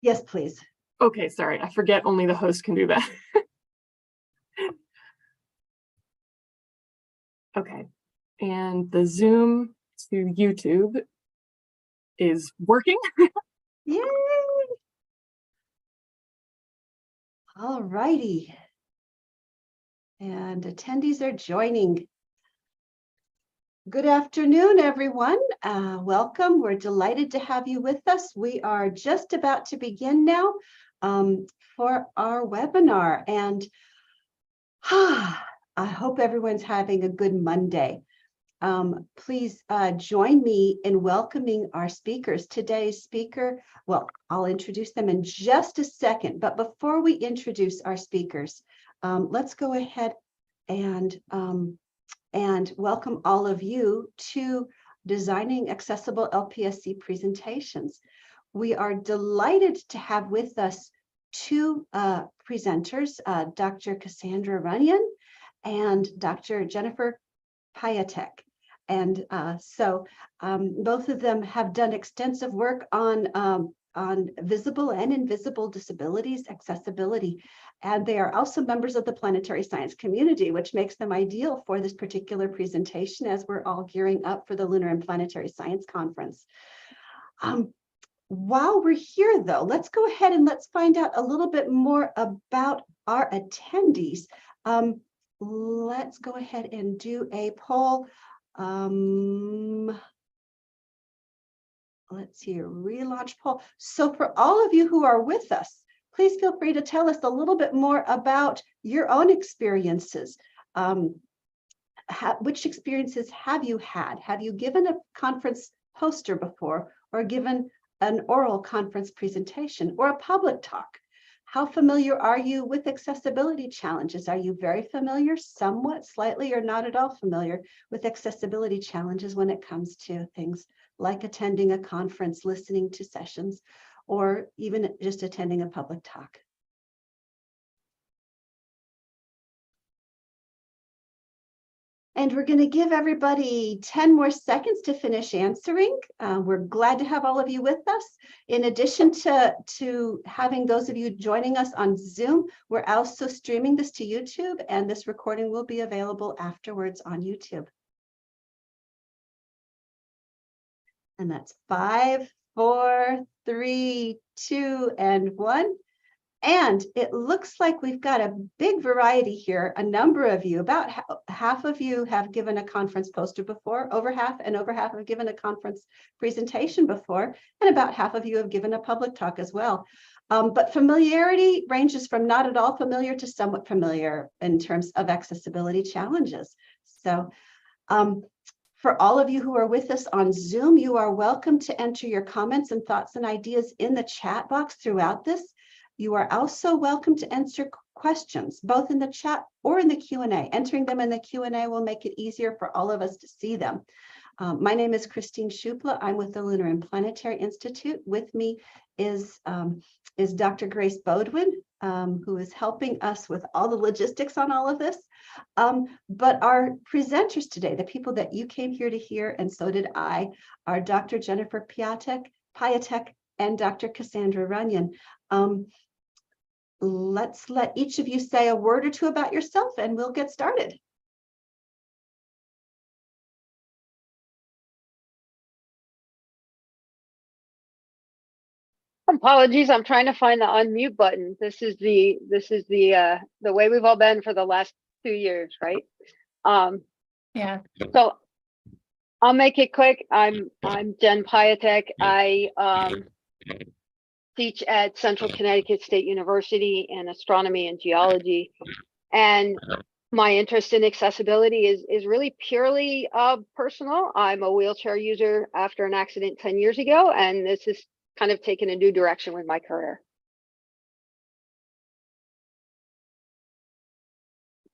Yes, please. Okay, sorry, I forget only the host can do that. Okay, and the Zoom to YouTube is working. Yay! All righty. And attendees are joining. Good afternoon, everyone. Welcome. We're delighted to have you with us. We are just about to begin now for our webinar. And I hope everyone's having a good Monday. Please join me in welcoming our speakers. Today's speaker, well, I'll introduce them in just a second. But before we introduce our speakers, let's go ahead and welcome all of you to Designing Accessible LPSC Presentations. We are delighted to have with us two presenters, Dr. Cassandra Runyon and Dr. Jennifer Piatek. And both of them have done extensive work on visible and invisible disabilities, accessibility, and they are also members of the planetary science community, which makes them ideal for this particular presentation as we're all gearing up for the Lunar and Planetary Science Conference. While we're here, though, let's go ahead and let's find out a little bit more about our attendees. Let's go ahead and do a poll. Let's see, a relaunch poll. So for all of you who are with us, please feel free to tell us a little bit more about your own experiences. Which experiences have you had? Have you given a conference poster before, or given an oral conference presentation, or a public talk? How familiar are you with accessibility challenges? Are you very familiar, somewhat, slightly, or not at all familiar with accessibility challenges when it comes to things like attending a conference, listening to sessions, or even just attending a public talk? And we're going to give everybody 10 more seconds to finish answering. We're glad to have all of you with us. In addition to having those of you joining us on Zoom, we're also streaming this to YouTube, and this recording will be available afterwards on YouTube. And that's 5, 4, 3, 2, and 1. And it looks like we've got a big variety here. A number of you, about half of you have given a conference poster before, over half have given a conference presentation before, and about half of you have given a public talk as well. But familiarity ranges from not at all familiar to somewhat familiar in terms of accessibility challenges. So for all of you who are with us on Zoom, you are welcome to enter your comments and thoughts and ideas in the chat box throughout this. You are also welcome to answer questions, both in the chat or in the Q&A. Entering them in the Q&A will make it easier for all of us to see them. My name is Christine Shupla. I'm with the Lunar and Planetary Institute. With me is Dr. Grace Bodwin, who is helping us with all the logistics on all of this. But our presenters today, the people that you came here to hear, and so did I, are Dr. Jennifer Piatek and Dr. Cassandra Runyon. Let's let each of you say a word or two about yourself, and we'll get started. Apologies, I'm trying to find the unmute button. This is the way we've all been for the last 2 years, right? Yeah. So I'll make it quick. I'm Jen Piatek. I teach at Central Connecticut State University in astronomy and geology, and my interest in accessibility is really purely personal. I'm a wheelchair user after an accident 10 years ago, and this has kind of taken a new direction with my career.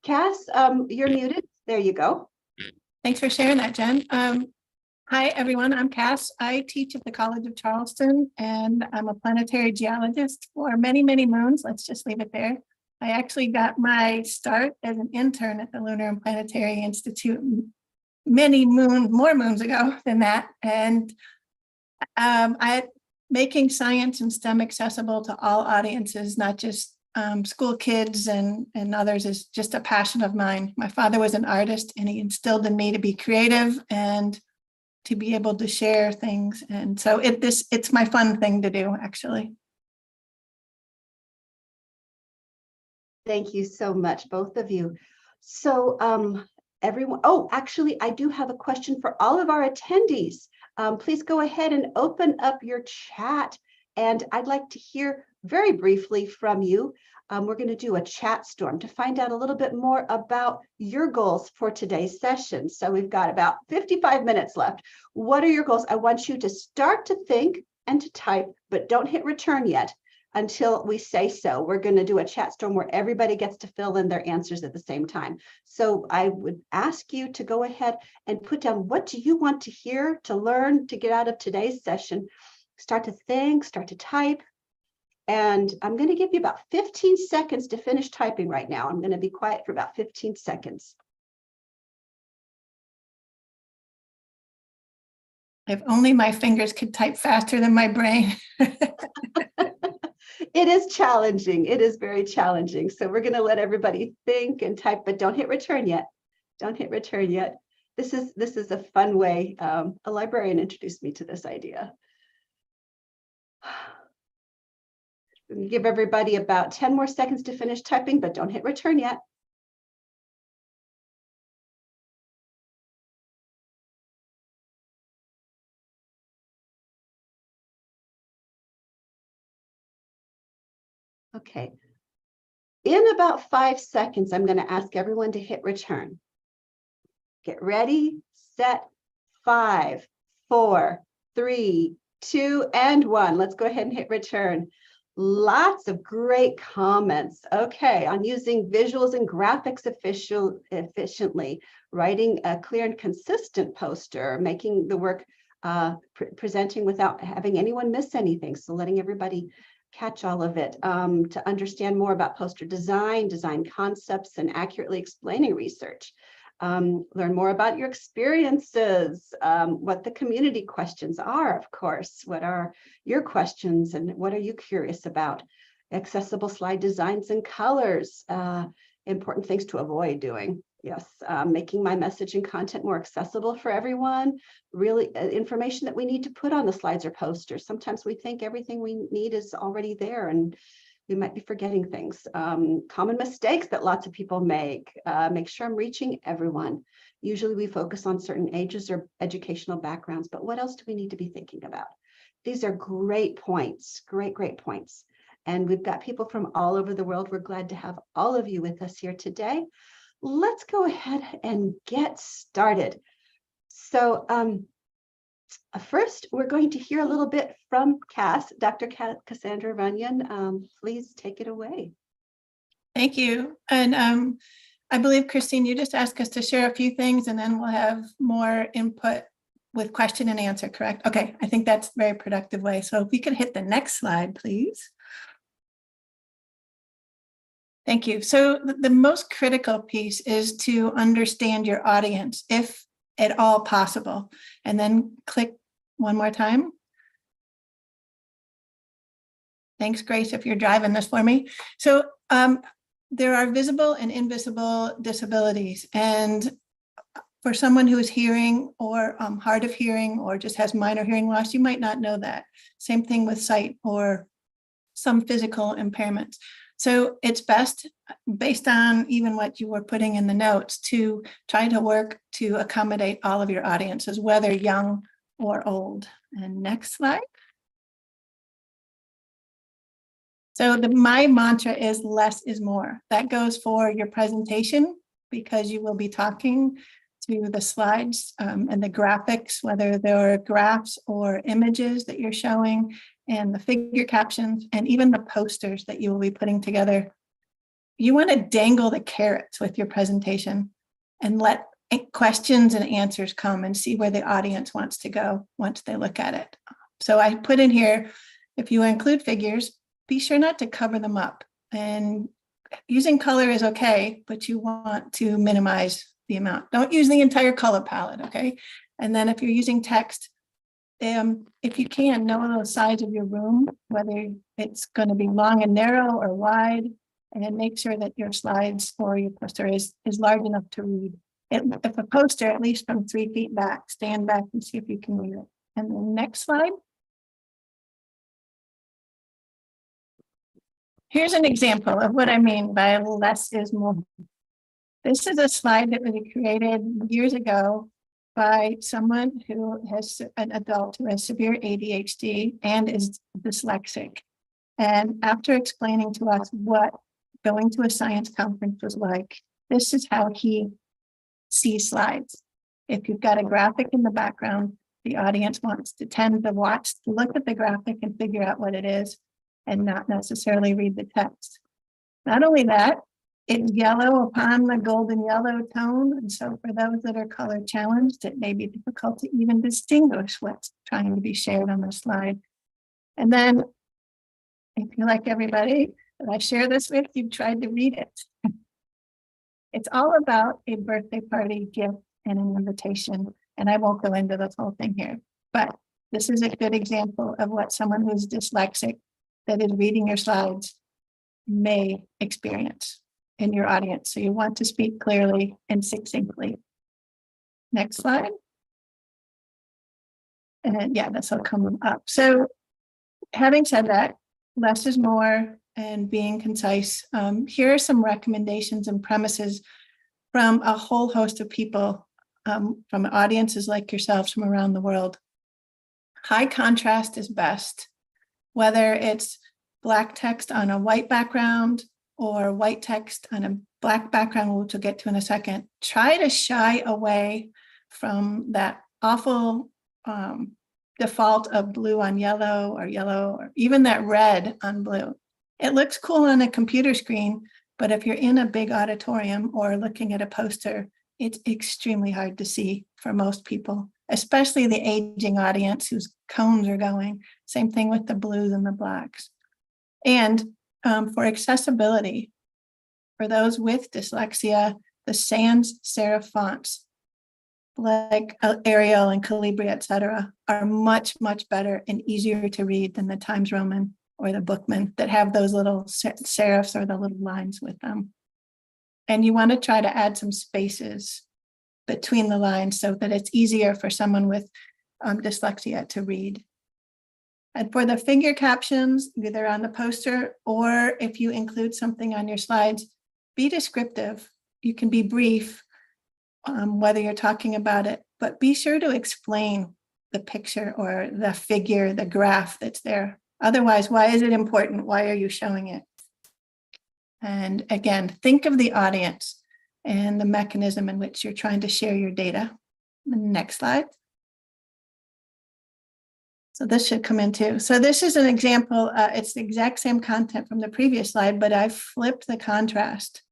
Cass, you're muted. There you go. Thanks for sharing that, Jen. Hi, everyone. I'm Cass. I teach at the College of Charleston, and I'm a planetary geologist for many, many moons. Let's just leave it there. I actually got my start as an intern at the Lunar and Planetary Institute more moons ago than that. And making science and STEM accessible to all audiences, not just school kids and others, is just a passion of mine. My father was an artist, and he instilled in me to be creative and to be able to share things. And so it's my fun thing to do, actually. Thank you so much, both of you. So everyone, actually, I do have a question for all of our attendees. Please go ahead and open up your chat, and I'd like to hear very briefly from you. We're going to do a chat storm to find out a little bit more about your goals for today's session. So we've got about 55 minutes left. What are your goals? I want you to start to think and to type, but don't hit return yet until we say so. We're going to do a chat storm where everybody gets to fill in their answers at the same time. So I would ask you to go ahead and put down, what do you want to hear, to learn, to get out of today's session? Start to think, start to type. And I'm going to give you about 15 seconds to finish typing right now. I'm going to be quiet for about 15 seconds. If only my fingers could type faster than my brain. It is challenging. It is very challenging. So we're going to let everybody think and type, but don't hit return yet. Don't hit return yet. This is a fun way. A librarian introduced me to this idea. Give everybody about 10 more seconds to finish typing, but don't hit return yet. Okay. In about 5 seconds, I'm going to ask everyone to hit return. Get ready, set, 5, 4, 3, 2, and 1. Let's go ahead and hit return. Lots of great comments. Okay, on using visuals and graphics efficiently, writing a clear and consistent poster, making the work presenting without having anyone miss anything. So letting everybody catch all of it, to understand more about poster design, design concepts, and accurately explaining research. Learn more about your experiences, what the community questions are, of course. What are your questions and what are you curious about? Accessible slide designs and colors, important things to avoid doing. Yes, making my message and content more accessible for everyone. Really information that we need to put on the slides or posters. Sometimes we think everything we need is already there, and we might be forgetting things. Common mistakes that lots of people make. Make sure I'm reaching everyone. Usually we focus on certain ages or educational backgrounds, but what else do we need to be thinking about? These are great points, great points. And we've got people from all over the world. We're glad to have all of you with us here today. Let's go ahead and get started. So first, we're going to hear a little bit from Dr. Cassandra Runyon. Please take it away. Thank you. And I believe, Christine, you just asked us to share a few things, and then we'll have more input with question and answer, correct? Okay, I think that's a very productive way. So if we could hit the next slide, please. Thank you. So the most critical piece is to understand your audience, if at all possible, and then click one more time. Thanks, Grace, if you're driving this for me. So there are visible and invisible disabilities, and for someone who is hearing or hard of hearing or just has minor hearing loss, you might not know that. Same thing with sight or some physical impairments. So it's best, based on even what you were putting in the notes, to try to work to accommodate all of your audiences, whether young or old. And next slide. So my mantra is less is more. That goes for your presentation, because you will be talking to the slides and the graphics, whether they're graphs or images that you're showing, and the figure captions, and even the posters that you will be putting together. You want to dangle the carrots with your presentation and let questions and answers come and see where the audience wants to go once they look at it. So I put in here, if you include figures, be sure not to cover them up. And using color is okay, but you want to minimize the amount. Don't use the entire color palette, okay? And then if you're using text, if you can, know the size of your room, whether it's going to be long and narrow or wide, and then make sure that your slides or your poster is large enough to read. If a poster, at least from 3 feet back, stand back and see if you can read it. And the next slide. Here's an example of what I mean by less is more. This is a slide that was created years ago by someone who has an adult who has severe ADHD and is dyslexic. And after explaining to us what going to a science conference was like, this is how he sees slides. If you've got a graphic in the background, the audience wants to tend to watch, to look at the graphic and figure out what it is and not necessarily read the text. Not only that, it's yellow upon the golden yellow tone. And so for those that are color challenged, it may be difficult to even distinguish what's trying to be shared on the slide. And then if you like everybody that I share this with, you've tried to read it. It's all about a birthday party gift and an invitation. And I won't go into this whole thing here, but this is a good example of what someone who's dyslexic that is reading your slides may experience in your audience. So you want to speak clearly and succinctly. Next slide. And yeah, this will come up. So having said that, less is more and being concise. Here are some recommendations and premises from a whole host of people, from audiences like yourselves from around the world. High contrast is best, whether it's black text on a white background or white text on a black background, which we'll get to in a second. Try to shy away from that awful default of blue on yellow or even that red on blue. It looks cool on a computer screen, but if you're in a big auditorium or looking at a poster, it's extremely hard to see for most people, especially the aging audience whose cones are going. Same thing with the blues and the blacks. And for accessibility, for those with dyslexia, the sans serif fonts like Arial and Calibri, etc., are much, much better and easier to read than the Times Roman or the Bookman that have those little serifs or the little lines with them. And you want to try to add some spaces between the lines so that it's easier for someone with dyslexia to read. And for the figure captions, either on the poster or if you include something on your slides, be descriptive. You can be brief, whether you're talking about it, but be sure to explain the picture or the figure, the graph that's there. Otherwise, why is it important? Why are you showing it? And again, think of the audience and the mechanism in which you're trying to share your data. Next slide. So this should come in too. So this is an example. It's the exact same content from the previous slide, but I've flipped the contrast.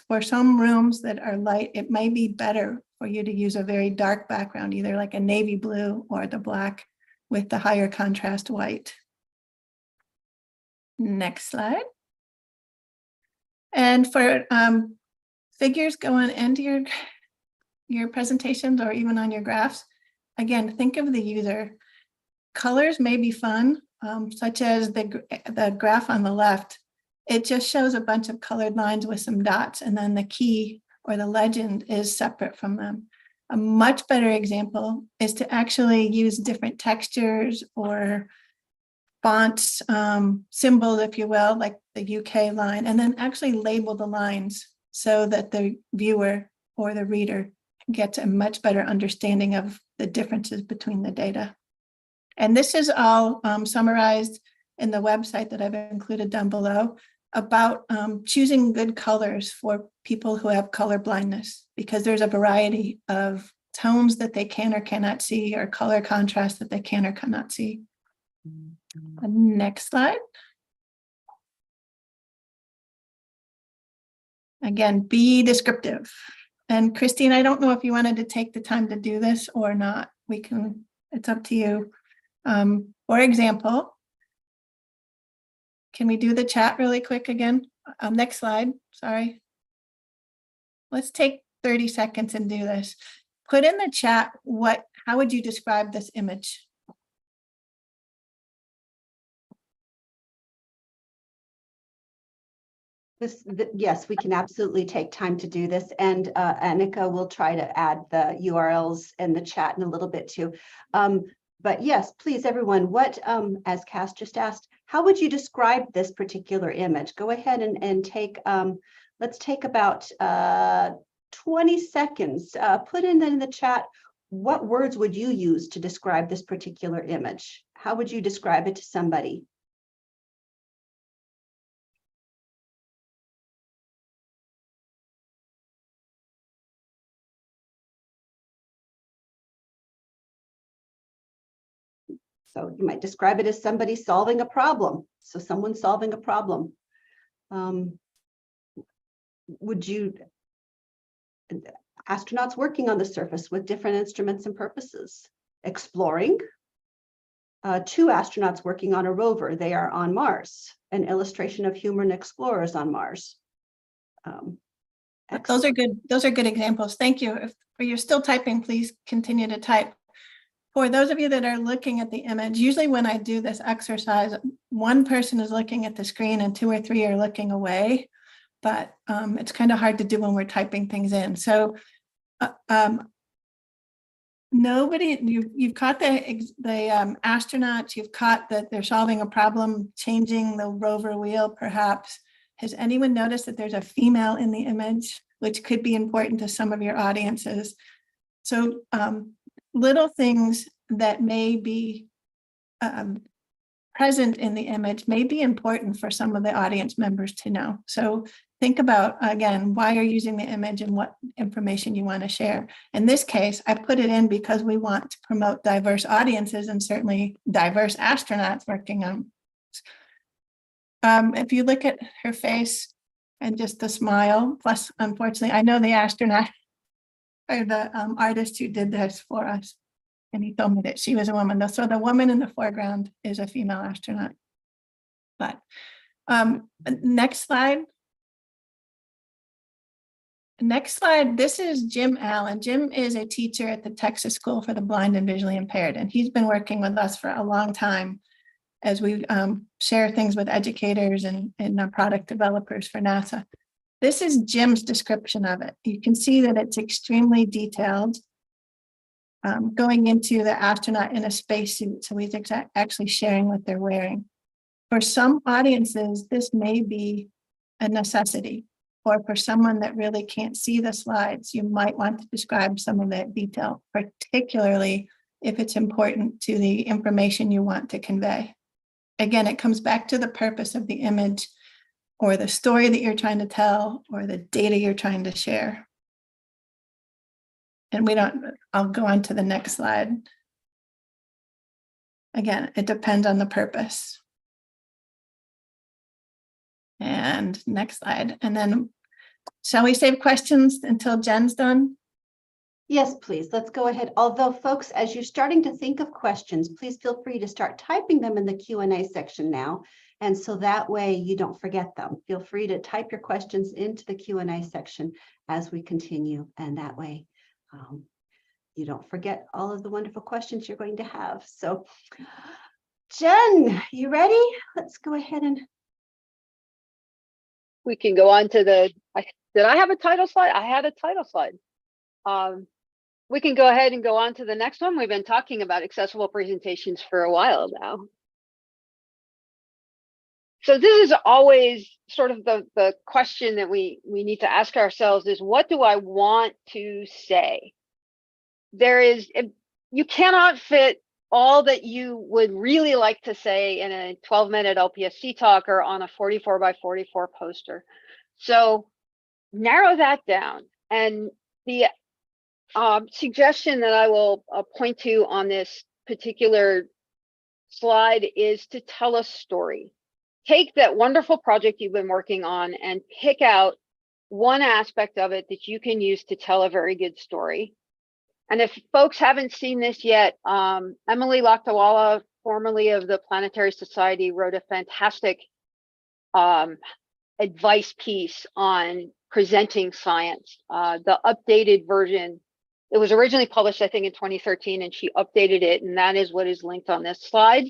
For some rooms that are light, it may be better for you to use a very dark background, either like a navy blue or the black with the higher contrast white. Next slide. And for figures going into your presentations or even on your graphs, again, think of the user. Colors may be fun, such as the graph on the left. It just shows a bunch of colored lines with some dots, and then the key or the legend is separate from them. A much better example is to actually use different textures or fonts, symbols, if you will, like the UK line, and then actually label the lines so that the viewer or the reader gets a much better understanding of the differences between the data. And this is all summarized in the website that I've included down below about choosing good colors for people who have color blindness, because there's a variety of tones that they can or cannot see, or color contrast that they can or cannot see. Next slide. Again, be descriptive. And Christine, I don't know if you wanted to take the time to do this or not. We can, it's up to you. For example, can we do the chat really quick again? Next slide, sorry. Let's take 30 seconds and do this. Put in the chat, how would you describe this image? Yes, we can absolutely take time to do this, and Annika will try to add the URLs in the chat in a little bit too. But yes, please, everyone, what, as Cass just asked, how would you describe this particular image? Go ahead and take, let's take about 20 seconds. Put in the chat, what words would you use to describe this particular image? How would you describe it to somebody? So you might describe it as somebody solving a problem. So someone solving a problem. Would you, astronauts working on the surface with different instruments and purposes, exploring. 2 astronauts working on a rover. They are on Mars, an illustration of human explorers on Mars. Those are good. Those are good examples. Thank you. If you're still typing, please continue to type. For those of you that are looking at the image, usually when I do this exercise, one person is looking at the screen and 2 or 3 are looking away, but it's kind of hard to do when we're typing things in. So nobody, you've caught the astronauts, you've caught that they're solving a problem, changing the rover wheel perhaps. Has anyone noticed that there's a female in the image, which could be important to some of your audiences? So little things that may be present in the image may be important for some of the audience members to know. So think about, again, why you're using the image and what information you want to share. In this case, I put it in because we want to promote diverse audiences and certainly diverse astronauts working on. If you look at her face and just the smile, plus, unfortunately, I know the astronaut or the artist who did this for us, and he told me that she was a woman. So the woman in the foreground is a female astronaut. But next slide. Next slide, this is Jim Allan. Jim is a teacher at the Texas School for the Blind and Visually Impaired, and he's been working with us for a long time as we share things with educators and product developers for NASA. This is Jim's description of it. You can see that it's extremely detailed, going into the astronaut in a spacesuit. So he's actually sharing what they're wearing. For some audiences, this may be a necessity. Or for someone that really can't see the slides, you might want to describe some of that detail, particularly if it's important to the information you want to convey. Again, it comes back to the purpose of the image or the story that you're trying to tell or the data you're trying to share. And I'll go on to the next slide. Again, it depends on the purpose. And next slide. And then shall we save questions until Jen's done? Yes, please. Let's go ahead. Although, folks, as you're starting to think of questions, please feel free to start typing them in the Q&A section now. And so that way you don't forget them. Feel free to type your questions into the Q&A section as we continue. And that way you don't forget all of the wonderful questions you're going to have. So, Jen, you ready? Let's go ahead and We can go on to the, did I have a title slide? I had a title slide. We can go ahead and go on to the next one. We've been talking about accessible presentations for a while now. So this is always sort of the question that we need to ask ourselves is, what do I want to say? You cannot fit all that you would really like to say in a 12-minute LPSC talk or on a 44 by 44 poster. So narrow that down. And the suggestion that I will point to on this particular slide is to tell a story. Take that wonderful project you've been working on and pick out one aspect of it that you can use to tell a very good story. And if folks haven't seen this yet, Emily Lakdawala, formerly of the Planetary Society, wrote a fantastic advice piece on presenting science. The updated version, it was originally published, I think, in 2013, and she updated it, and that is what is linked on this slide.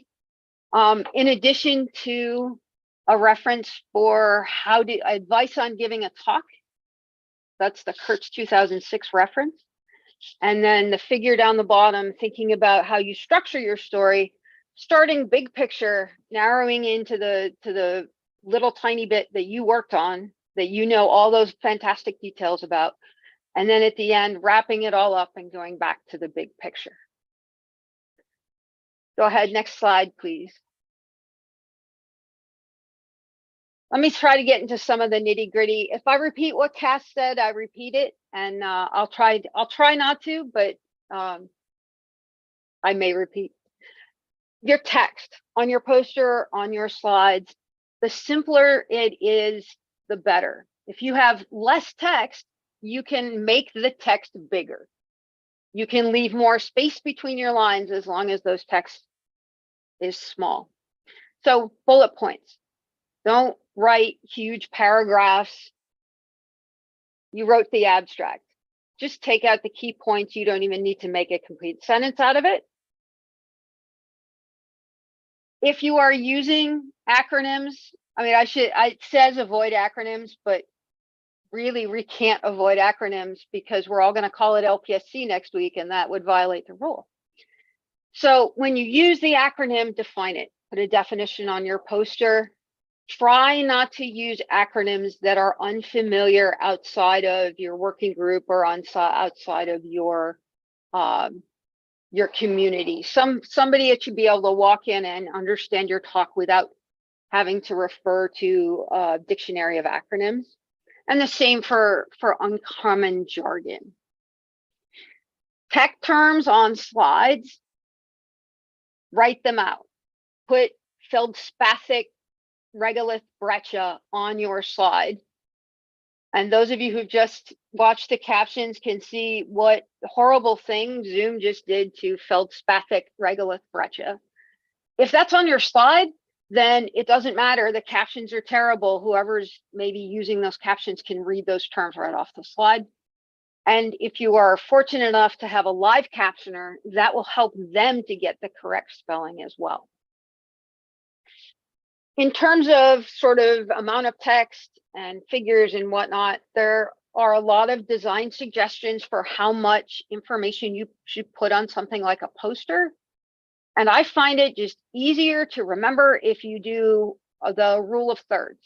In addition to a reference for advice on giving a talk. That's the Kurtz 2006 reference. And then the figure down the bottom, thinking about how you structure your story, starting big picture, narrowing into the little tiny bit that you worked on, that you know all those fantastic details about. And then at the end, wrapping it all up and going back to the big picture. Go ahead, next slide, please. Let me try to get into some of the nitty gritty. If I repeat what Cass said, I repeat it, and I'll try not to, but I may repeat. Your text on your poster, on your slides, the simpler it is, the better. If you have less text, you can make the text bigger. You can leave more space between your lines as long as those text is small. So bullet points. Don't write huge paragraphs. You wrote the abstract. Just take out the key points. You don't even need to make a complete sentence out of it. If you are using acronyms, I mean, it says avoid acronyms, but really we can't avoid acronyms because we're all going to call it LPSC next week, and that would violate the rule. So when you use the acronym, define it. Put a definition on your poster. Try not to use acronyms that are unfamiliar outside of your working group or outside of your community. Somebody that should be able to walk in and understand your talk without having to refer to a dictionary of acronyms. And the same for uncommon jargon. Tech terms on slides, write them out. Put feldspathic regolith breccia on your slide. And those of you who've just watched the captions can see what horrible thing Zoom just did to feldspathic regolith breccia. If that's on your slide, then it doesn't matter. The captions are terrible. Whoever's maybe using those captions can read those terms right off the slide. And if you are fortunate enough to have a live captioner, that will help them to get the correct spelling as well. In terms of sort of amount of text and figures and whatnot, there are a lot of design suggestions for how much information you should put on something like a poster. And I find it just easier to remember if you do the rule of thirds.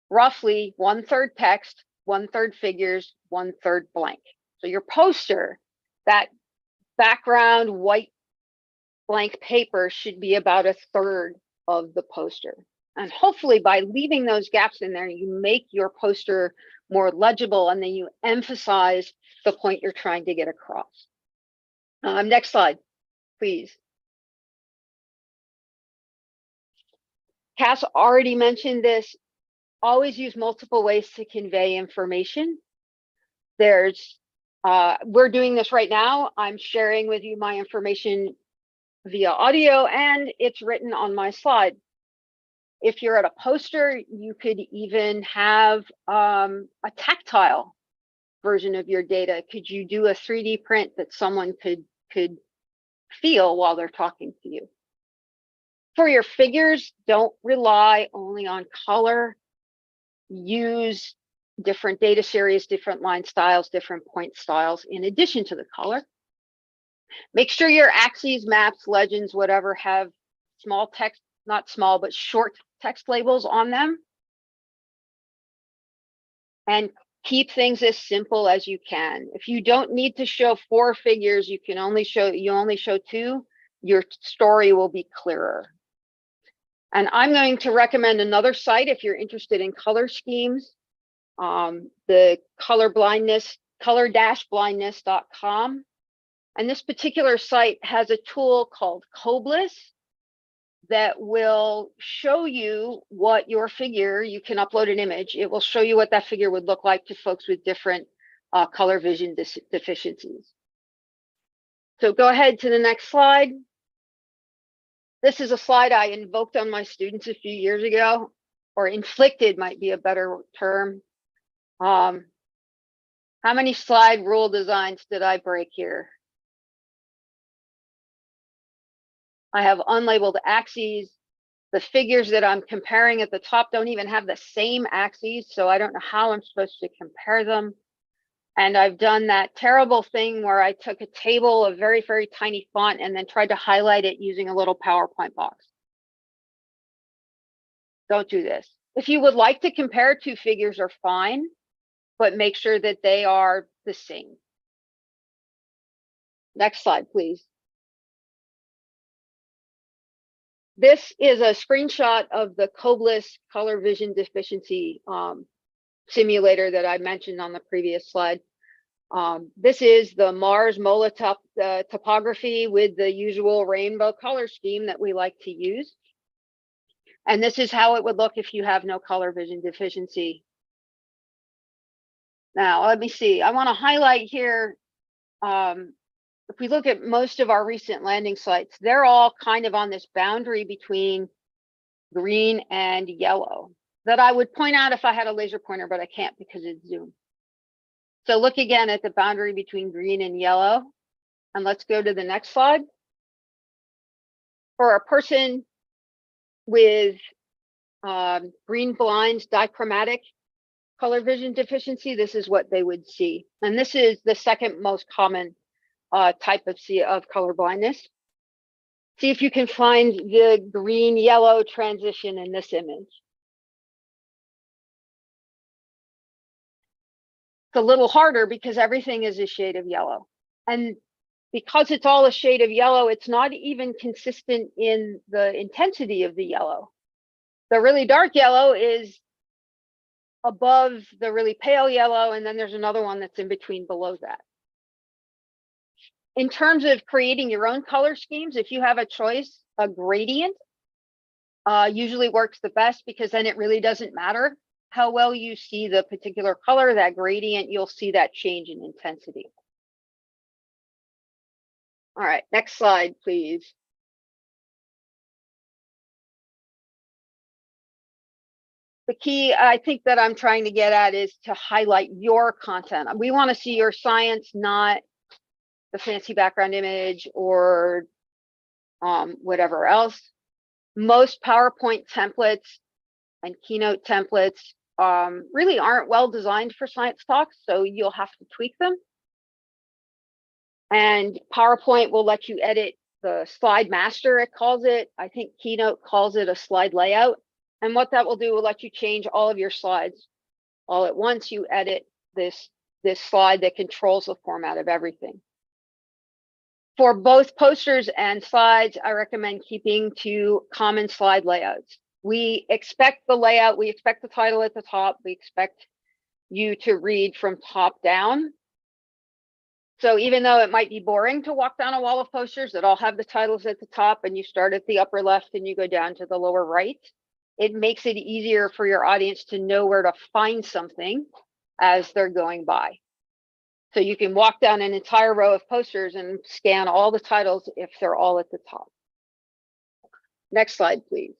Roughly 1/3 text, 1/3 figures, 1/3 blank. So your poster, that background white blank paper should be about 1/3 of the poster. And hopefully by leaving those gaps in there, you make your poster more legible and then you emphasize the point you're trying to get across. Next slide, please. Cass already mentioned this. Always use multiple ways to convey information. We're doing this right now. I'm sharing with you my information via audio, and it's written on my slide. If you're at a poster, you could even have a tactile version of your data. Could you do a 3D print that someone could feel while they're talking to you? For your figures, don't rely only on color. Use different data series, different line styles, different point styles in addition to the color. Make sure your axes, maps, legends, whatever, have small text, not small, but short text labels on them. And keep things as simple as you can. If you don't need to show 4 figures, you only show 2, your story will be clearer. And I'm going to recommend another site if you're interested in color schemes. The color-blindness.com. And this particular site has a tool called Coblis that will show you what your figure, you can upload an image, it will show you what that figure would look like to folks with different color vision deficiencies. So go ahead to the next slide. This is a slide I invoked on my students a few years ago, or inflicted might be a better term. How many slide rule designs did I break here? I have unlabeled axes. The figures that I'm comparing at the top don't even have the same axes, so I don't know how I'm supposed to compare them. And I've done that terrible thing where I took a table of very, very tiny font and then tried to highlight it using a little PowerPoint box. Don't do this. If you would like to compare two figures are fine, but make sure that they are the same. Next slide, please. This is a screenshot of the Coblis color vision deficiency simulator that I mentioned on the previous slide. This is the Mars MOLA topography with the usual rainbow color scheme that we like to use. And this is how it would look if you have no color vision deficiency. Now, let me see. I want to highlight here, if we look at most of our recent landing sites, they're all kind of on this boundary between green and yellow that I would point out if I had a laser pointer, but I can't because it's Zoom. So look again at the boundary between green and yellow. And let's go to the next slide. For a person with green blinds, dichromatic color vision deficiency, this is what they would see. And this is the second most common type of color blindness. See if you can find the green yellow transition in this image. It's a little harder because everything is a shade of yellow. And because it's all a shade of yellow, it's not even consistent in the intensity of the yellow. The really dark yellow is above the really pale yellow, and then there's another one that's in between below that. In terms of creating your own color schemes, if you have a choice, a gradient usually works the best because then it really doesn't matter how well you see the particular color, that gradient, you'll see that change in intensity. All right, next slide, please. The key I think that I'm trying to get at is to highlight your content. We want to see your science, not the fancy background image or whatever else. Most PowerPoint templates and Keynote templates really aren't well designed for science talks, so you'll have to tweak them. And PowerPoint will let you edit the slide master, it calls it. I think Keynote calls it a slide layout. And what that will do will let you change all of your slides all at once. You edit this slide that controls the format of everything. For both posters and slides, I recommend keeping to common slide layouts. We expect the layout, we expect the title at the top, we expect you to read from top down. So even though it might be boring to walk down a wall of posters that all have the titles at the top and you start at the upper left and you go down to the lower right, it makes it easier for your audience to know where to find something as they're going by. So you can walk down an entire row of posters and scan all the titles if they're all at the top. Next slide, please.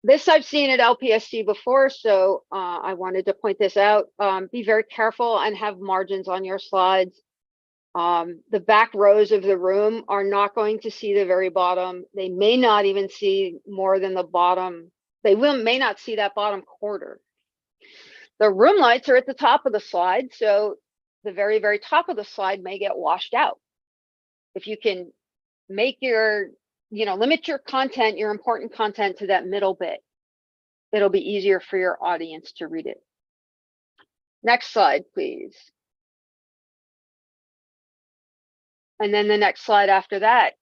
This I've seen at LPSC before, so I wanted to point this out. Be very careful and have margins on your slides. The back rows of the room are not going to see the very bottom. They may not even see more than the bottom. They may not see that bottom quarter. The room lights are at the top of the slide, so the very, very top of the slide may get washed out. If you can make your, limit your content, your important content to that middle bit, it'll be easier for your audience to read it. Next slide, please. And then the next slide after that.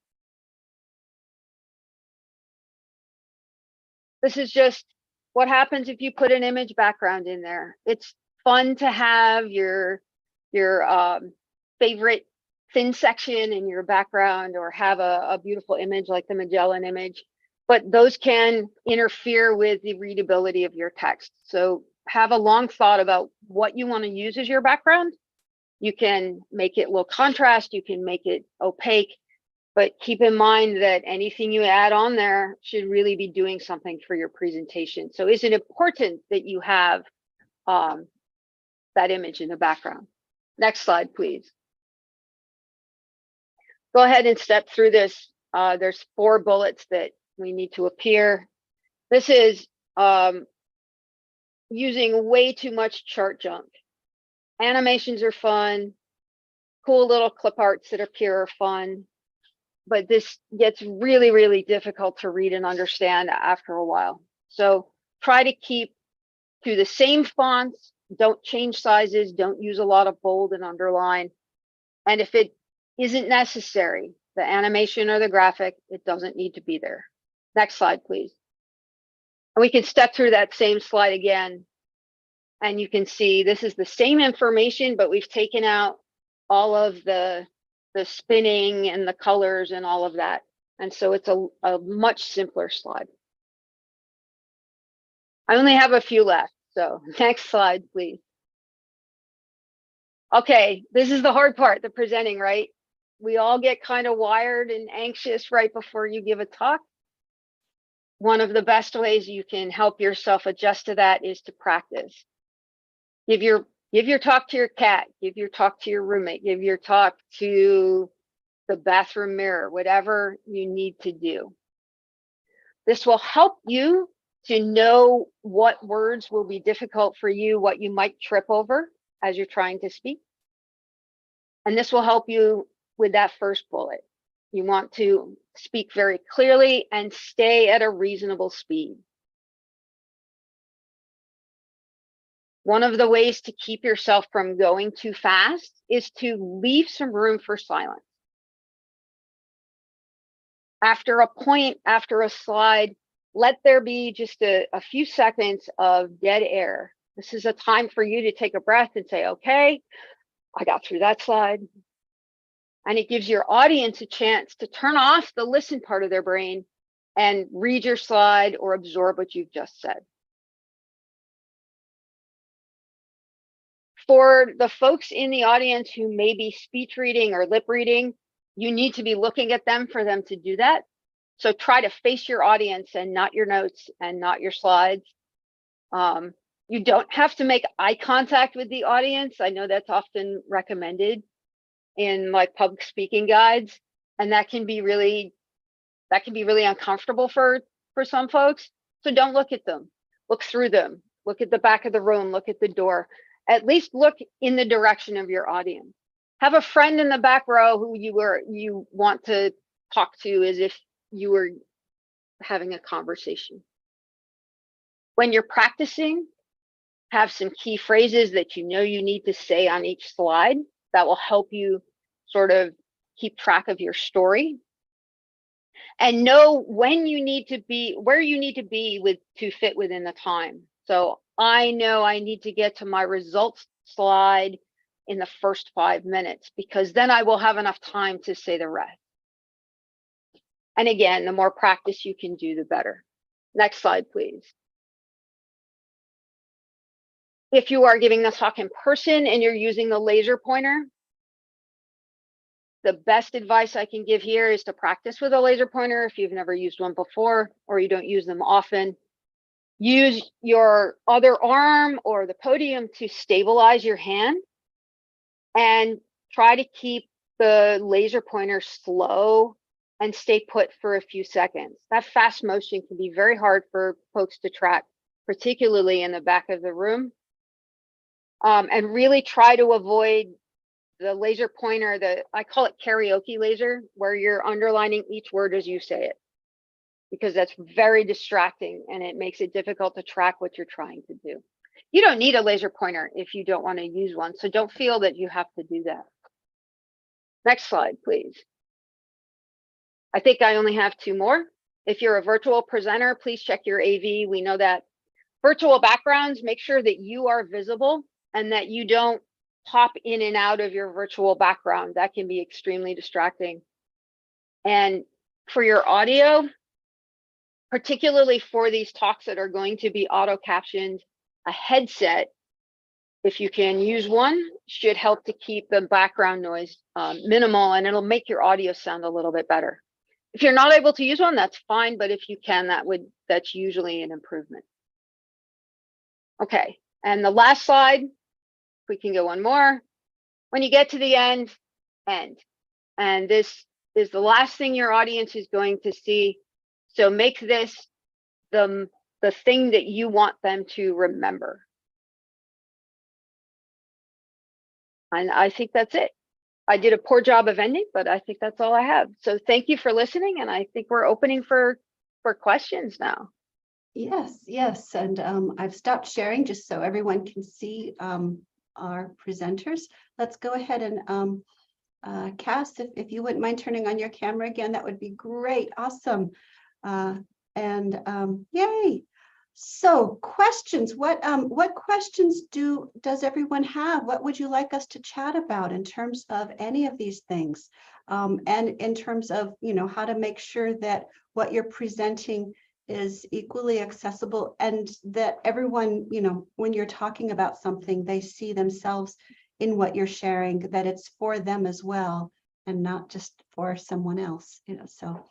This is just what happens if you put an image background in there. It's fun to have your favorite thin section in your background or have a beautiful image like the Magellan image, but those can interfere with the readability of your text. So have a long thought about what you want to use as your background. You can make it low contrast, you can make it opaque, but keep in mind that anything you add on there should really be doing something for your presentation. So is it important that you have that image in the background? Next slide, please. Go ahead and step through this There's 4 bullets that we need to appear. This is using way too much chart junk. Animations are fun. Cool little clip arts that appear are fun. But this gets really, really difficult to read and understand after a while. So try to keep to the same fonts. Don't change sizes. Don't use a lot of bold and underline. And if it isn't necessary, the animation or the graphic, it doesn't need to be there. Next slide, please. And we can step through that same slide again. And you can see this is the same information, but we've taken out all of the spinning and the colors and all of that. And so it's a much simpler slide. I only have a few left. So next slide, please. Okay, this is the hard part, the presenting, right? We all get kind of wired and anxious right before you give a talk. One of the best ways you can help yourself adjust to that is to practice. Give your talk to your cat, give your talk to your roommate, give your talk to the bathroom mirror, whatever you need to do. This will help you to know what words will be difficult for you, what you might trip over as you're trying to speak. And this will help you with that first bullet. You want to speak very clearly and stay at a reasonable speed. One of the ways to keep yourself from going too fast is to leave some room for silence. After a point, after a slide, let there be just a few seconds of dead air. This is a time for you to take a breath and say, okay, I got through that slide. And it gives your audience a chance to turn off the listen part of their brain and read your slide or absorb what you've just said. For the folks in the audience who may be speech reading or lip reading, you need to be looking at them for them to do that. So try to face your audience and not your notes and not your slides. You don't have to make eye contact with the audience. I know that's often recommended in my public speaking guides, and that can be really uncomfortable for some folks. So don't look at them. Look through them. Look at the back of the room. Look at the door. At least look in the direction of your audience. Have a friend in the back row who you want to talk to as if you were having a conversation. When you're practicing, have some key phrases that you know you need to say on each slide that will help you sort of keep track of your story. And know when you need to be, where you need to be to fit within the time. So I know I need to get to my results slide in the first 5 minutes, because then I will have enough time to say the rest. And again, the more practice you can do, the better. Next slide, please. If you are giving the talk in person and you're using the laser pointer, the best advice I can give here is to practice with a laser pointer if you've never used one before or you don't use them often. Use your other arm or the podium to stabilize your hand and try to keep the laser pointer slow and stay put for a few seconds. That fast motion can be very hard for folks to track, particularly in the back of the room. And really try to avoid the laser pointer, I call it karaoke laser, where you're underlining each word as you say it, because that's very distracting and it makes it difficult to track what you're trying to do. You don't need a laser pointer if you don't want to use one, so don't feel that you have to do that. Next slide, please. I think I only have 2 more. If you're a virtual presenter, please check your AV. We know that virtual backgrounds, make sure that you are visible and that you don't pop in and out of your virtual background. That can be extremely distracting. And for your audio, particularly for these talks that are going to be auto captioned, a headset, if you can use one, should help to keep the background noise minimal, and it'll make your audio sound a little bit better. If you're not able to use one, that's fine, but if you can, that's usually an improvement. Okay, and the last slide, we can go one more. When you get to the end. And this is the last thing your audience is going to see. So make this the thing that you want them to remember. And I think that's it. I did a poor job of ending, but I think that's all I have. So thank you for listening. And I think we're opening for questions now. Yes, yes. And I've stopped sharing just so everyone can see our presenters. Let's go ahead and Cass, if you wouldn't mind turning on your camera again, that would be great. Awesome. Yay. So questions, what questions does everyone have? What would you like us to chat about in terms of any of these things? And in terms of, how to make sure that what you're presenting is equally accessible and that everyone, when you're talking about something, they see themselves in what you're sharing, that it's for them as well and not just for someone else, so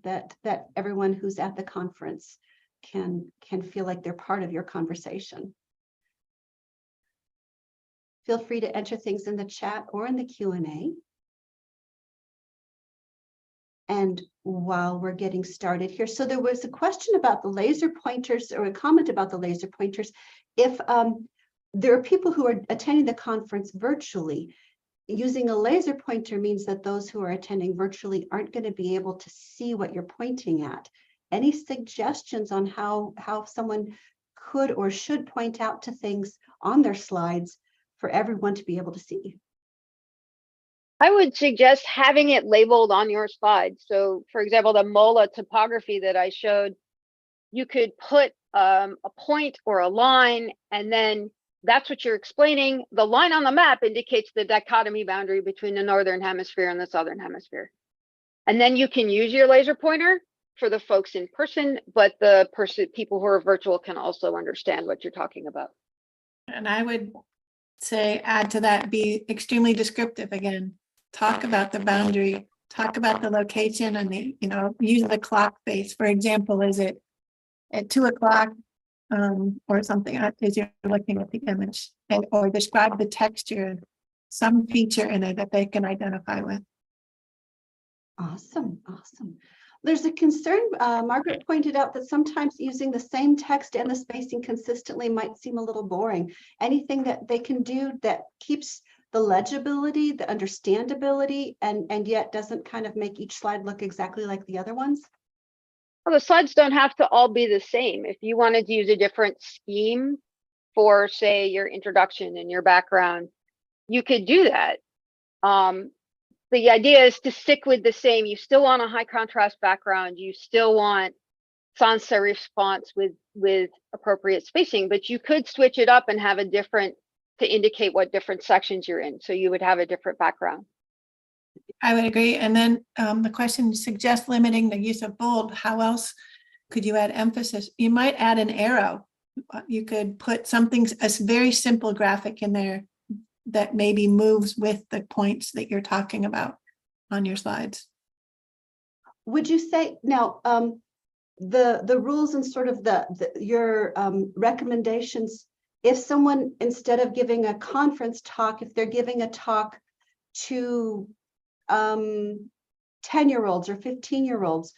that everyone who's at the conference can feel like they're part of your conversation. Feel free to enter things in the chat or in the Q&A. And while we're getting started here, so there was a question about the laser pointers, or a comment about the laser pointers. If there are people who are attending the conference virtually, using a laser pointer means that those who are attending virtually aren't going to be able to see what you're pointing at. Any suggestions on how someone could or should point out to things on their slides for everyone to be able to see? I would suggest having it labeled on your slide. So for example, the MOLA topography that I showed, you could put a point or a line, and then that's what you're explaining. The line on the map indicates the dichotomy boundary between the northern hemisphere and the southern hemisphere. And then you can use your laser pointer for the folks in person, but the people who are virtual can also understand what you're talking about. And I would say add to that, be extremely descriptive again. Talk about the boundary, talk about the location, and use the clock face. For example, is it at 2 o'clock or something as you're looking at the image, or describe the texture, some feature in it that they can identify with. Awesome, awesome. There's a concern, Margaret pointed out, that sometimes using the same text and the spacing consistently might seem a little boring. Anything that they can do that keeps the legibility, the understandability, and yet doesn't kind of make each slide look exactly like the other ones? Well, the slides don't have to all be the same. If you wanted to use a different scheme for, say, your introduction and your background, you could do that. The idea is to stick with the same. You still want a high contrast background. You still want sans serif response with appropriate spacing, but you could switch it up and have a different, to indicate what different sections you're in. So you would have a different background. I would agree. And then the question suggests limiting the use of bold. How else could you add emphasis? You might add an arrow. You could put something, a very simple graphic in there that maybe moves with the points that you're talking about on your slides. Would you say now the rules and sort of your recommendations, if someone, instead of giving a conference talk, if they're giving a talk to 10-year-olds or 15-year-olds,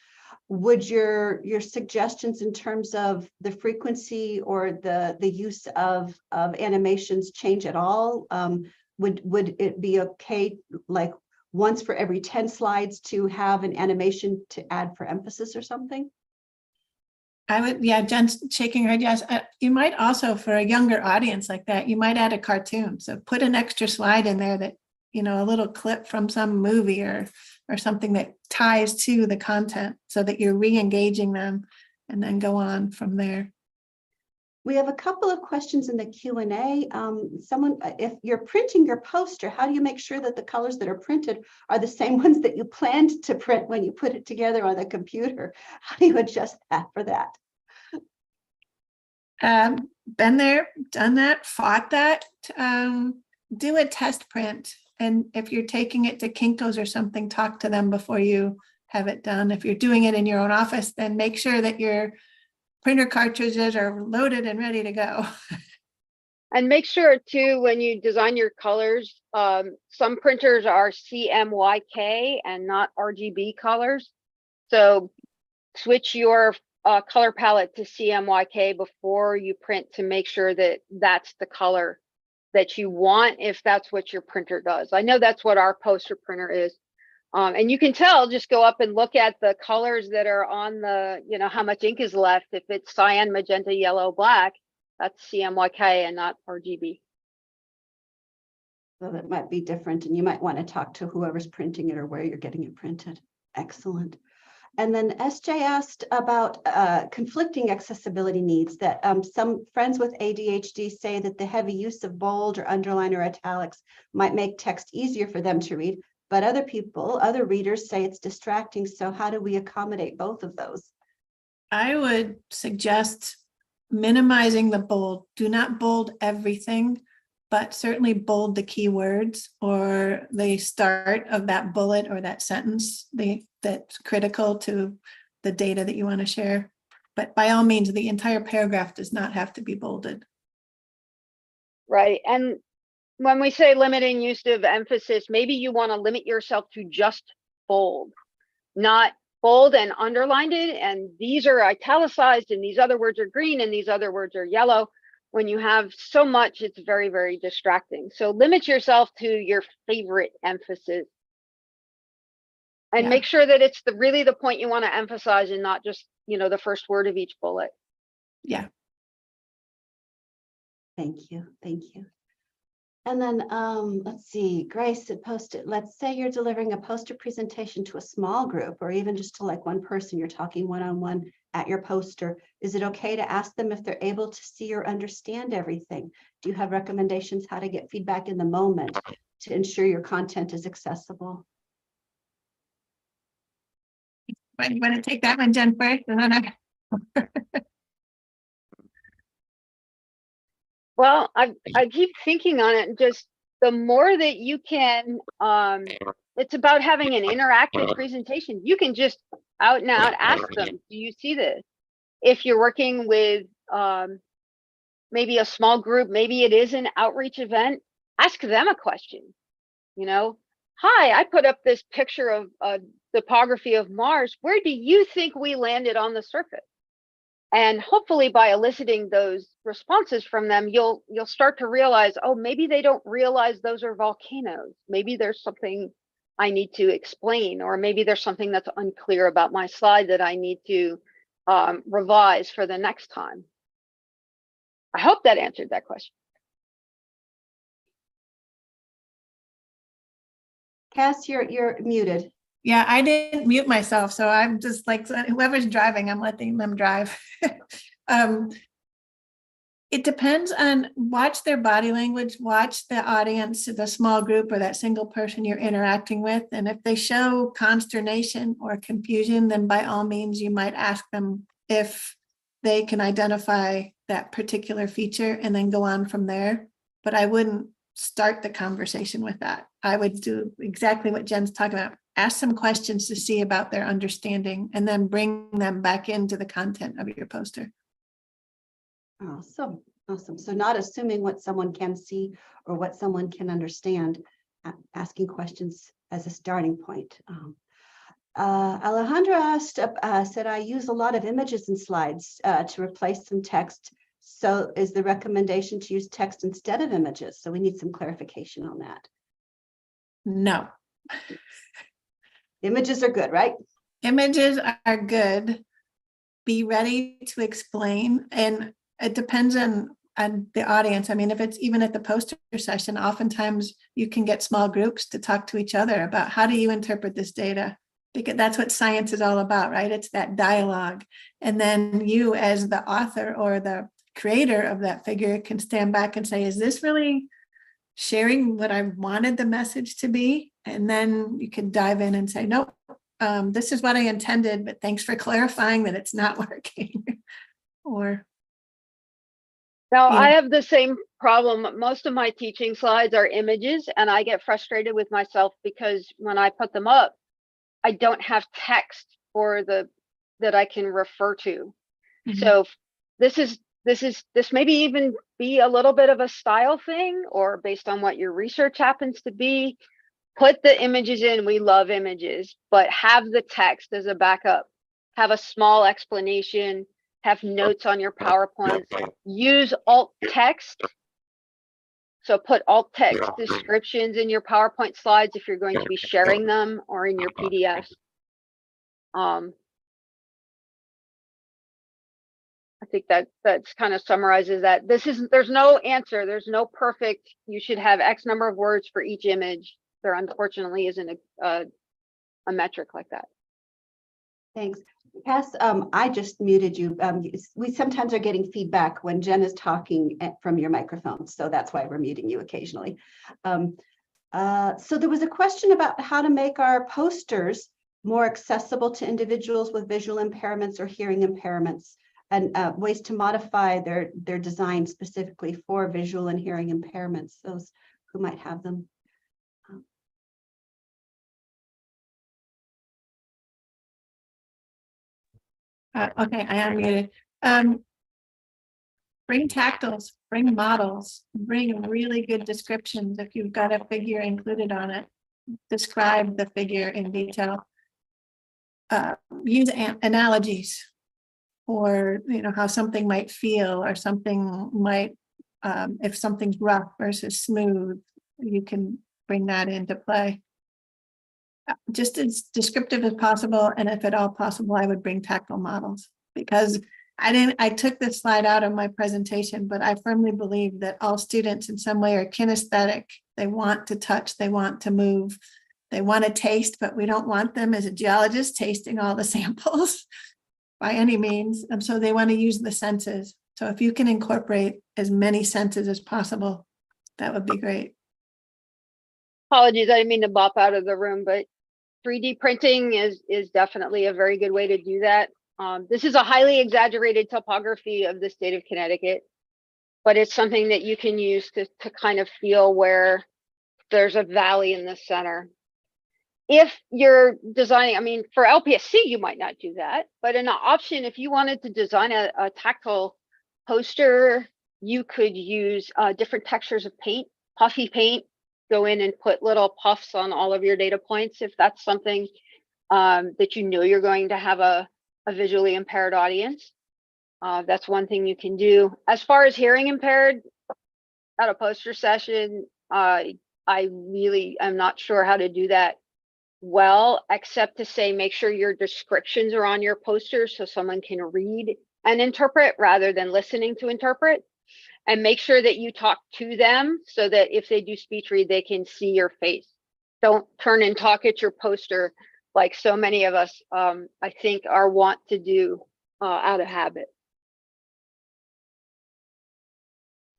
would your suggestions in terms of the frequency or the use of animations change at all? Would it be okay, like once for every 10 slides, to have an animation to add for emphasis or something? I would, yeah, Jen's shaking her head, yes. You might also, for a younger audience like that, you might add a cartoon. So put an extra slide in there that, a little clip from some movie or something that ties to the content so that you're re-engaging them, and then go on from there. We have a couple of questions in the Q&A. Someone, if you're printing your poster, how do you make sure that the colors that are printed are the same ones that you planned to print when you put it together on the computer? How do you adjust that for that? Been there, done that, fought that. Do a test print. And if you're taking it to Kinko's or something, talk to them before you have it done. If you're doing it in your own office, then make sure that your printer cartridges are loaded and ready to go. And make sure too, when you design your colors, some printers are CMYK and not RGB colors. So switch your color palette to CMYK before you print to make sure that that's the color that you want, if that's what your printer does. I know that's what our poster printer is. And you can tell, just go up and look at the colors that are on the, you know, how much ink is left. If it's cyan, magenta, yellow, black, that's CMYK and not RGB. So that might be different, and you might want to talk to whoever's printing it or where you're getting it printed. Excellent. And then SJ asked about conflicting accessibility needs, that some friends with ADHD say that the heavy use of bold or underline or italics might make text easier for them to read, but other readers say it's distracting. So how do we accommodate both of those? I would suggest minimizing the bold. Do not bold everything, but certainly bold the keywords or the start of that bullet or that sentence that's critical to the data that you want to share. But by all means, the entire paragraph does not have to be bolded. Right. And when we say limiting use of emphasis, maybe you want to limit yourself to just bold, not bold and underlined it, and these are italicized and these other words are green and these other words are yellow. When you have so much, it's very, very distracting. So limit yourself to your favorite emphasis and make sure that it's really the point you want to emphasize and not just, you know, the first word of each bullet. Yeah. Thank you. Thank you. And then let's see, Grace had posted, let's say you're delivering a poster presentation to a small group or even just to like one person, you're talking one-on-one at your poster. Is it okay to ask them if they're able to see or understand everything? Do you have recommendations how to get feedback in the moment to ensure your content is accessible? You want to take that one, Jen, first? And then Well, I keep thinking on it, and just the more that you can, it's about having an interactive presentation. You can just out and out ask them, do you see this? If you're working with maybe a small group, maybe it is an outreach event, ask them a question. You know, hi, I put up this picture of topography of Mars. Where do you think we landed on the surface? And hopefully by eliciting those responses from them, you'll start to realize, oh, maybe they don't realize those are volcanoes. Maybe there's something I need to explain, or maybe there's something that's unclear about my slide that I need to revise for the next time. I hope that answered that question. Cass, you're muted. yeah, I didn't mute myself, so I'm just like, whoever's driving, I'm letting them drive. It depends on, watch their body language, watch the audience, the small group or that single person you're interacting with. And if they show consternation or confusion, then by all means, you might ask them if they can identify that particular feature and then go on from there. But I wouldn't start the conversation with that. I would do exactly what Jen's talking about. Ask some questions to see about their understanding and then bring them back into the content of your poster. Awesome. Awesome. So not assuming what someone can see or what someone can understand, asking questions as a starting point. Alejandra asked, said, I use a lot of images in slides to replace some text. So is the recommendation to use text instead of images? So we need some clarification on that. No. Images are good, right? Images are good. Be ready to explain. And it depends on the audience. I mean, if it's even at the poster session, oftentimes you can get small groups to talk to each other about how do you interpret this data? Because that's what science is all about, right? It's that dialogue. And then you as the author or the creator of that figure can stand back and say, is this really sharing what I wanted the message to be? And then you can dive in and say, nope, this is what I intended, but thanks for clarifying that it's not working. Or now, I have the same problem. Most of my teaching slides are images, and I get frustrated with myself because when I put them up, I don't have text for that I can refer to. Mm-hmm. So this this maybe even be a little bit of a style thing, or based on what your research happens to be. Put the images in. We love images, but have the text as a backup. Have a small explanation. Have notes on your PowerPoints. Use alt text. So put alt text descriptions in your PowerPoint slides if you're going to be sharing them, or in your PDFs. I think that's kind of summarizes that. There's no answer. There's no perfect, you should have X number of words for each image. There unfortunately isn't a metric like that. Thanks. Cass, I just muted you. We sometimes are getting feedback when Jen is talking from your microphone, so that's why we're muting you occasionally. So there was a question about how to make our posters more accessible to individuals with visual impairments or hearing impairments, and ways to modify their design specifically for visual and hearing impairments, those who might have them. Okay, I am muted. Bring tactiles, bring models, bring really good descriptions. If you've got a figure included on it, describe the figure in detail. Use analogies, or how something might feel, or something might, if something's rough versus smooth, you can bring that into play. Just as descriptive as possible, and if at all possible, I would bring tactile models, because I took this slide out of my presentation, but I firmly believe that all students in some way are kinesthetic. They want to touch, they want to move, they want to taste, but we don't want them as a geologist tasting all the samples by any means. And so they want to use the senses. So if you can incorporate as many senses as possible, that would be great. Apologies, I didn't mean to bop out of the room, but 3D printing is definitely a very good way to do that. This is a highly exaggerated topography of the state of Connecticut, but it's something that you can use to kind of feel where there's a valley in the center. If you're designing, I mean, for LPSC, you might not do that, but an option, if you wanted to design a tactile poster, you could use different textures of paint, puffy paint. Go in and put little puffs on all of your data points if that's something that you're going to have a visually impaired audience. That's one thing you can do. As far as hearing impaired at a poster session, I really am not sure how to do that well, except to say make sure your descriptions are on your poster so someone can read and interpret rather than listening to interpret. And make sure that you talk to them so that if they do speech read, they can see your face. Don't turn and talk at your poster like so many of us, I think, are wont to do out of habit.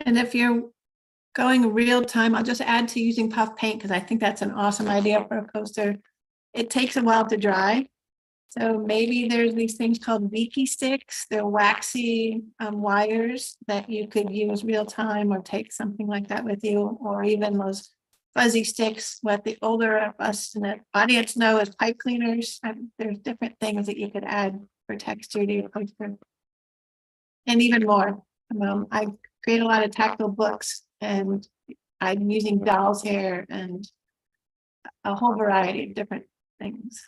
And if you're going real time, I'll just add to using puff paint, because I think that's an awesome idea for a poster. It takes a while to dry. So maybe there's these things called Viki sticks. They're waxy wires that you could use real time, or take something like that with you, or even those fuzzy sticks. What the older of us in the audience know as pipe cleaners. There's different things that you could add for texture to your poster. And even more. I create a lot of tactile books, and I'm using doll's hair and a whole variety of different things.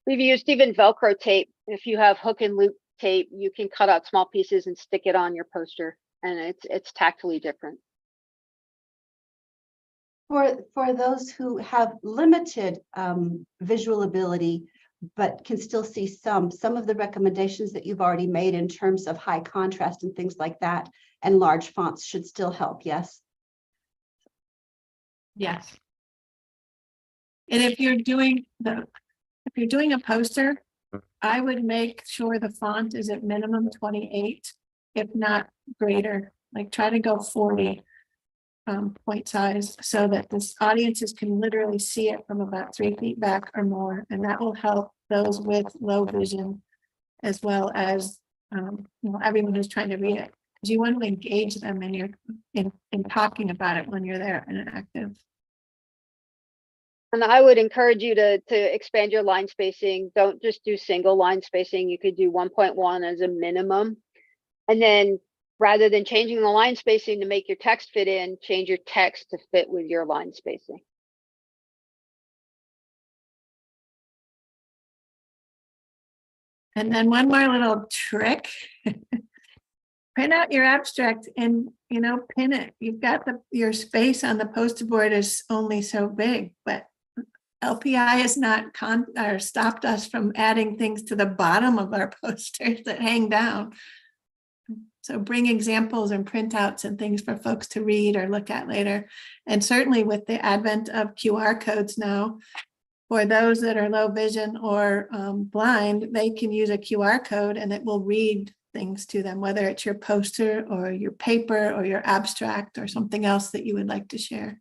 We've used even Velcro tape. If you have hook and loop tape, you can cut out small pieces and stick it on your poster, and it's tactily different. For those who have limited visual ability, but can still see some of the recommendations that you've already made in terms of high contrast and things like that, and large fonts should still help, yes? Yes. And if you're doing a poster, I would make sure the font is at minimum 28, if not greater. Like try to go 40 point size, so that this audiences can literally see it from about 3 feet back or more, and that will help those with low vision, as well as everyone who's trying to read it, because you want to engage them in talking about it when you're there and active. And I would encourage you to expand your line spacing. Don't just do single line spacing. You could do 1.1 as a minimum. And then rather than changing the line spacing to make your text fit in, change your text to fit with your line spacing. And then one more little trick. Print out your abstract and, pin it. You've got your space on the poster board is only so big, but LPI has not or stopped us from adding things to the bottom of our posters that hang down. So bring examples and printouts and things for folks to read or look at later. And certainly with the advent of QR codes now, for those that are low vision or blind, they can use a QR code and it will read things to them, whether it's your poster or your paper or your abstract or something else that you would like to share.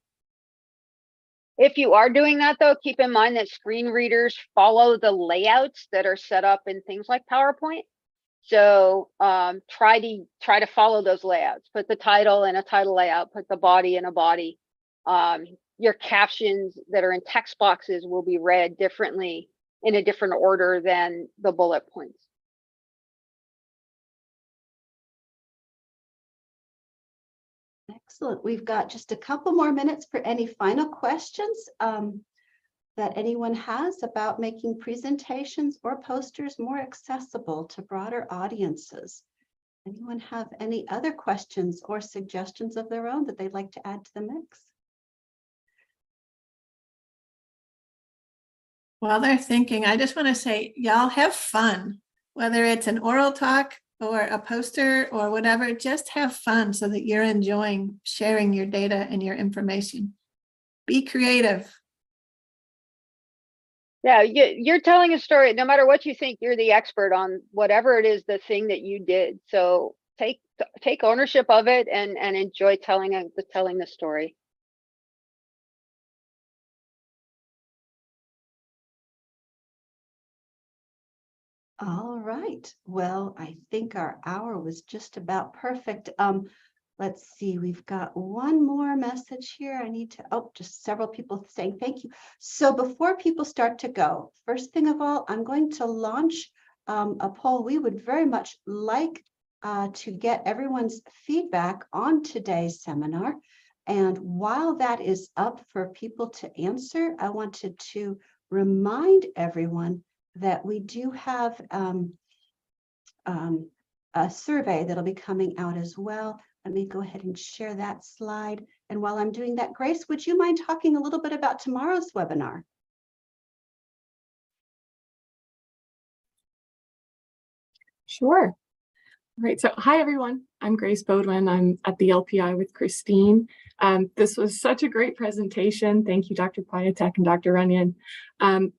If you are doing that, though, keep in mind that screen readers follow the layouts that are set up in things like PowerPoint. So try to follow those layouts. Put the title in a title layout, put the body in a body. Your captions that are in text boxes will be read differently in a different order than the bullet points. Excellent. We've got just a couple more minutes for any final questions that anyone has about making presentations or posters more accessible to broader audiences. Anyone have any other questions or suggestions of their own that they'd like to add to the mix? While they're thinking, I just want to say, y'all have fun, whether it's an oral talk or a poster or whatever, just have fun so that you're enjoying sharing your data and your information. Be creative. Yeah, you're telling a story. No matter what you think, you're the expert on whatever it is, the thing that you did. So take ownership of it and enjoy telling the story. All right. Well, I think our hour was just about perfect. Let's see, we've got one more message here. I need to, just several people saying thank you. So before people start to go, first thing of all, I'm going to launch a poll. We would very much like to get everyone's feedback on today's seminar. And while that is up for people to answer, I wanted to remind everyone that we do have a survey that'll be coming out as well. Let me go ahead and share that slide. And while I'm doing that, Grace, would you mind talking a little bit about tomorrow's webinar? Sure. All right, so hi everyone, I'm Grace Bodwin. I'm at the LPI with Christine. This was such a great presentation. Thank you, Dr. Piatek and Dr. Runyon.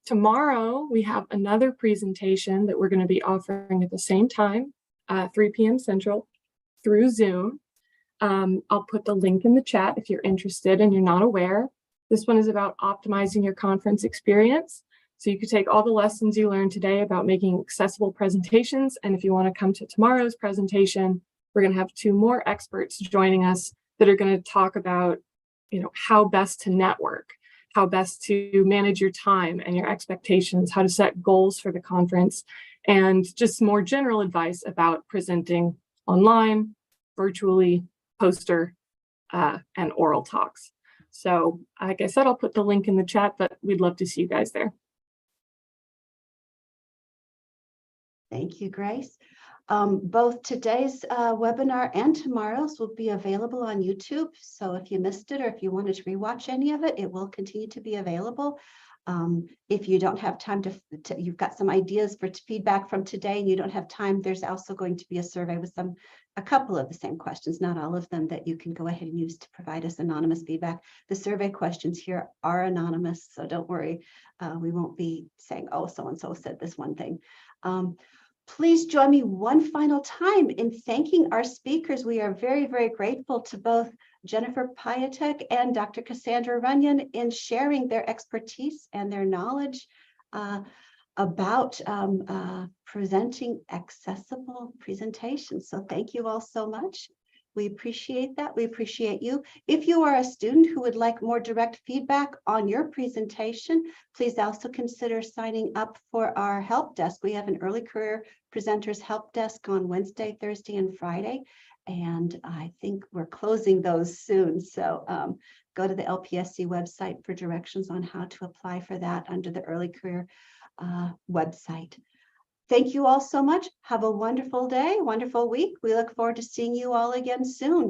Tomorrow we have another presentation that we're going to be offering at the same time, 3 p.m. Central through Zoom. I'll put the link in the chat if you're interested and you're not aware. This one is about optimizing your conference experience. So you could take all the lessons you learned today about making accessible presentations. And if you want to come to tomorrow's presentation, we're going to have 2 more experts joining us that are going to talk about, how best to network, how best to manage your time and your expectations, how to set goals for the conference, and just more general advice about presenting online, virtually, poster, and oral talks. So like I said, I'll put the link in the chat, but we'd love to see you guys there. Thank you, Grace. Both today's webinar and tomorrow's will be available on YouTube. So if you missed it or if you wanted to rewatch any of it, it will continue to be available. If you don't have time you've got some ideas for feedback from today and you don't have time, there's also going to be a survey with a couple of the same questions, not all of them, that you can go ahead and use to provide us anonymous feedback. The survey questions here are anonymous, so don't worry. We won't be saying, oh, so-and-so said this one thing. Please join me one final time in thanking our speakers. We are very, very grateful to both Jennifer Piatek and Dr. Cassandra Runyon in sharing their expertise and their knowledge about presenting accessible presentations. So thank you all so much. We appreciate that. We appreciate you. If you are a student who would like more direct feedback on your presentation, please also consider signing up for our help desk. We have an early career presenters help desk on Wednesday, Thursday, and Friday. And I think we're closing those soon. So go to the LPSC website for directions on how to apply for that under the early career website. Thank you all so much. Have a wonderful day, wonderful week. We look forward to seeing you all again soon.